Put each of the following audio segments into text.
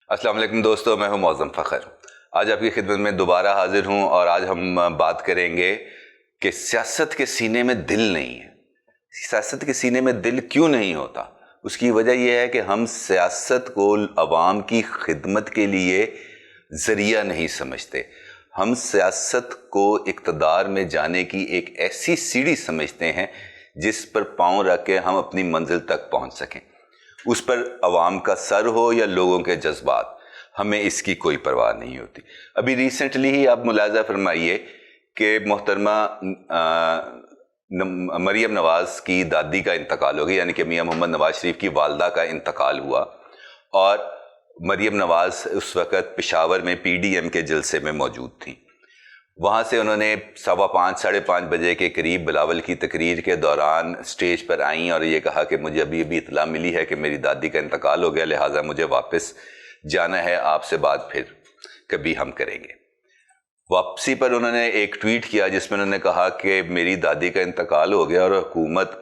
السلام علیکم دوستو، میں ہوں معظم فخر۔ آج آپ کی خدمت میں دوبارہ حاضر ہوں اور آج ہم بات کریں گے کہ سیاست کے سینے میں دل نہیں ہے۔ سیاست کے سینے میں دل کیوں نہیں ہوتا؟ اس کی وجہ یہ ہے کہ ہم سیاست کو عوام کی خدمت کے لیے ذریعہ نہیں سمجھتے۔ ہم سیاست کو اقتدار میں جانے کی ایک ایسی سیڑھی سمجھتے ہیں جس پر پاؤں رکھ کے ہم اپنی منزل تک پہنچ سکیں۔ اس پر عوام کا سر ہو یا لوگوں کے جذبات، ہمیں اس کی کوئی پرواہ نہیں ہوتی۔ ابھی ریسنٹلی ہی آپ ملاحظہ فرمائیے کہ محترمہ مریم نواز کی دادی کا انتقال ہو گیا، یعنی کہ میاں محمد نواز شریف کی والدہ کا انتقال ہوا، اور مریم نواز اس وقت پشاور میں پی ڈی ایم کے جلسے میں موجود تھیں۔ وہاں سے انہوں نے 5:15 ساڑھے 5 بجے کے قریب بلاول کی تقریر کے دوران سٹیج پر آئیں اور یہ کہا کہ مجھے ابھی اطلاع ملی ہے کہ میری دادی کا انتقال ہو گیا، لہٰذا مجھے واپس جانا ہے، آپ سے بات پھر کبھی ہم کریں گے۔ واپسی پر انہوں نے ایک ٹویٹ کیا جس میں انہوں نے کہا کہ میری دادی کا انتقال ہو گیا اور حکومت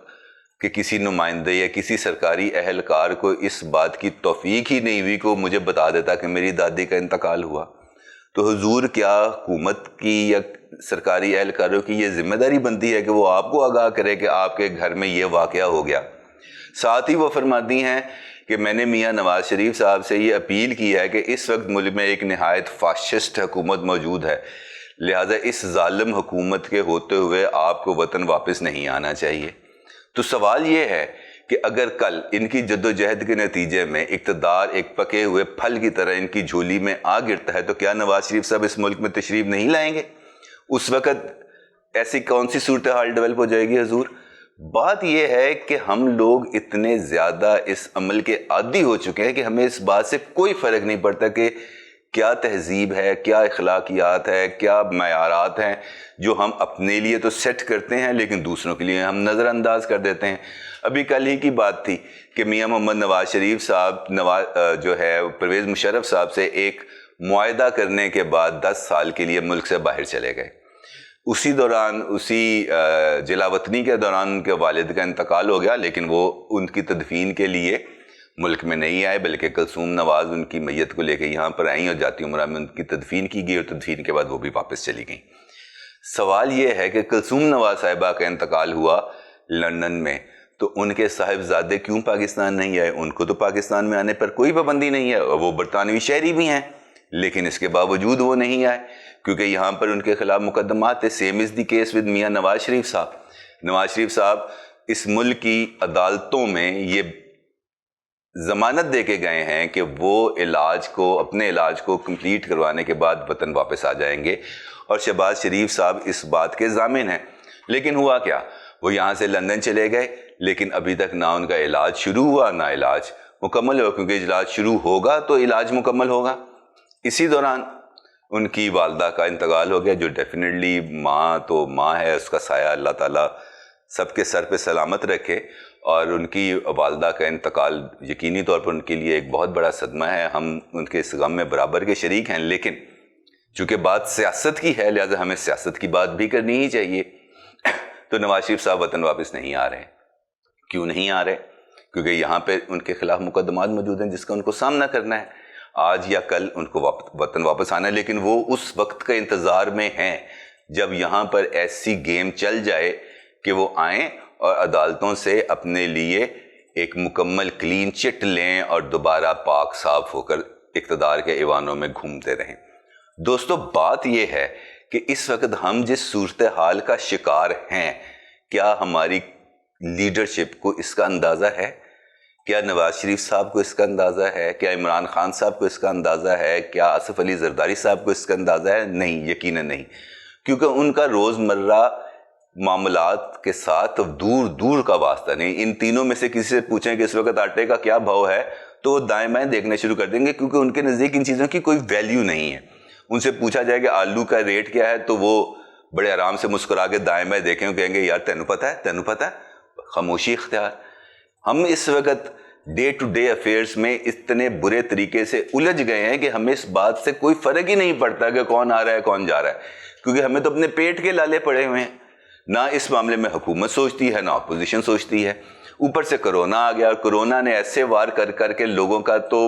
کے کسی نمائندے یا کسی سرکاری اہلکار کو اس بات کی توفیق ہی نہیں ہوئی کہ وہ مجھے بتا دیتا کہ میری دادی کا انتقال ہوا۔ تو حضور، کیا حکومت کی یا سرکاری اہلکاروں کی یہ ذمہ داری بنتی ہے کہ وہ آپ کو آگاہ کرے کہ آپ کے گھر میں یہ واقعہ ہو گیا؟ ساتھ ہی وہ فرماتی ہیں کہ میں نے میاں نواز شریف صاحب سے یہ اپیل کی ہے کہ اس وقت ملک میں ایک نہایت فاشسٹ حکومت موجود ہے، لہذا اس ظالم حکومت کے ہوتے ہوئے آپ کو وطن واپس نہیں آنا چاہیے۔ تو سوال یہ ہے کہ اگر کل ان کی جدوجہد کے نتیجے میں اقتدار ایک پکے ہوئے پھل کی طرح ان کی جھولی میں آ گرتا ہے تو کیا نواز شریف صاحب اس ملک میں تشریف نہیں لائیں گے؟ اس وقت ایسی کون سی صورتحال ڈیولپ ہو جائے گی حضور؟ بات یہ ہے کہ ہم لوگ اتنے زیادہ اس عمل کے عادی ہو چکے ہیں کہ ہمیں اس بات سے کوئی فرق نہیں پڑتا کہ کیا تہذیب ہے، کیا اخلاقیات ہے، کیا معیارات ہیں جو ہم اپنے لیے تو سیٹ کرتے ہیں لیکن دوسروں کے لیے ہم نظر انداز کر دیتے ہیں۔ ابھی کل ہی کی بات تھی کہ میاں محمد نواز شریف صاحب جو ہے پرویز مشرف صاحب سے ایک معاہدہ کرنے کے بعد 10 سال کے لیے ملک سے باہر چلے گئے۔ اسی دوران اسی جلاوطنی کے دوران ان کے والد کا انتقال ہو گیا، لیکن وہ ان کی تدفین کے لیے ملک میں نہیں آئے بلکہ کلثوم نواز ان کی میت کو لے کے یہاں پر آئیں اور جاتی عمرہ میں ان کی تدفین کی گئی اور تدفین کے بعد وہ بھی واپس چلی گئیں۔ سوال یہ ہے کہ کلثوم نواز صاحبہ کا انتقال ہوا لندن میں، تو ان کے صاحبزادے کیوں پاکستان نہیں آئے؟ ان کو تو پاکستان میں آنے پر کوئی پابندی نہیں ہے، وہ برطانوی شہری بھی ہیں، لیکن اس کے باوجود وہ نہیں آئے کیونکہ یہاں پر ان کے خلاف مقدمات ہے۔ Same is the case with Mian Nawaz Sharif صاحب۔ نواز شریف صاحب اس ملک کی عدالتوں میں یہ ضمانت دے کے گئے ہیں کہ وہ اپنے علاج کو کمپلیٹ کروانے کے بعد وطن واپس آ جائیں گے، اور شہباز شریف صاحب اس بات کے ضامن ہیں۔ لیکن ہوا کیا؟ وہ یہاں سے لندن چلے گئے، لیکن ابھی تک نہ ان کا علاج شروع ہوا نہ علاج مکمل ہوا، کیونکہ علاج شروع ہوگا تو علاج مکمل ہوگا۔ اسی دوران ان کی والدہ کا انتقال ہو گیا، جو ڈیفینیٹلی ماں تو ماں ہے، اس کا سایہ اللہ تعالیٰ سب کے سر پہ سلامت رکھے، اور ان کی والدہ کا انتقال یقینی طور پر ان کے لیے ایک بہت بڑا صدمہ ہے۔ ہم ان کے اس غم میں برابر کے شریک ہیں، لیکن چونکہ بات سیاست کی ہے لہذا ہمیں سیاست کی بات بھی کرنی ہی چاہیے۔ تو نواز شریف صاحب وطن واپس نہیں آ رہے۔ کیوں نہیں آ رہے؟ کیونکہ یہاں پہ ان کے خلاف مقدمات موجود ہیں جس کا ان کو سامنا کرنا ہے۔ آج یا کل ان کو وطن واپس آنا ہے، لیکن وہ اس وقت کا انتظار میں ہیں جب یہاں پر ایسی گیم چل جائے کہ وہ آئیں اور عدالتوں سے اپنے لیے ایک مکمل کلین چٹ لیں اور دوبارہ پاک صاف ہو کر اقتدار کے ایوانوں میں گھومتے رہیں۔ دوستو، بات یہ ہے کہ اس وقت ہم جس صورتحال کا شکار ہیں، کیا ہماری لیڈرشپ کو اس کا اندازہ ہے؟ کیا نواز شریف صاحب کو اس کا اندازہ ہے؟ کیا عمران خان صاحب کو اس کا اندازہ ہے؟ کیا آصف علی زرداری صاحب کو اس کا اندازہ ہے؟ نہیں، یقیناً نہیں، کیونکہ ان کا روزمرہ معاملات کے ساتھ دور دور کا واسطہ نہیں۔ ان تینوں میں سے کسی سے پوچھیں کہ اس وقت آٹے کا کیا بھاؤ ہے تو وہ دائیں بائیں دیکھنا شروع کر دیں گے، کیونکہ ان کے نزدیک ان چیزوں کی کوئی ویلیو نہیں ہے۔ ان سے پوچھا جائے کہ آلو کا ریٹ کیا ہے تو وہ بڑے آرام سے مسکرا کے دائیں بائیں دیکھیں اور کہیں گے یار تینوں پتہ ہے، خاموشی اختیار۔ ہم اس وقت ڈے ٹو ڈے افیئرز میں اتنے برے طریقے سے الجھ گئے ہیں کہ ہمیں اس بات سے کوئی فرق ہی نہیں پڑتا کہ کون آ رہا ہے کون جا رہا ہے، کیونکہ ہمیں تو اپنے پیٹ کے لالے پڑے ہوئے ہیں۔ نہ اس معاملے میں حکومت سوچتی ہے، نہ اپوزیشن سوچتی ہے۔ اوپر سے کرونا آ گیا، اور کرونا نے ایسے وار کر کے لوگوں کا تو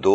2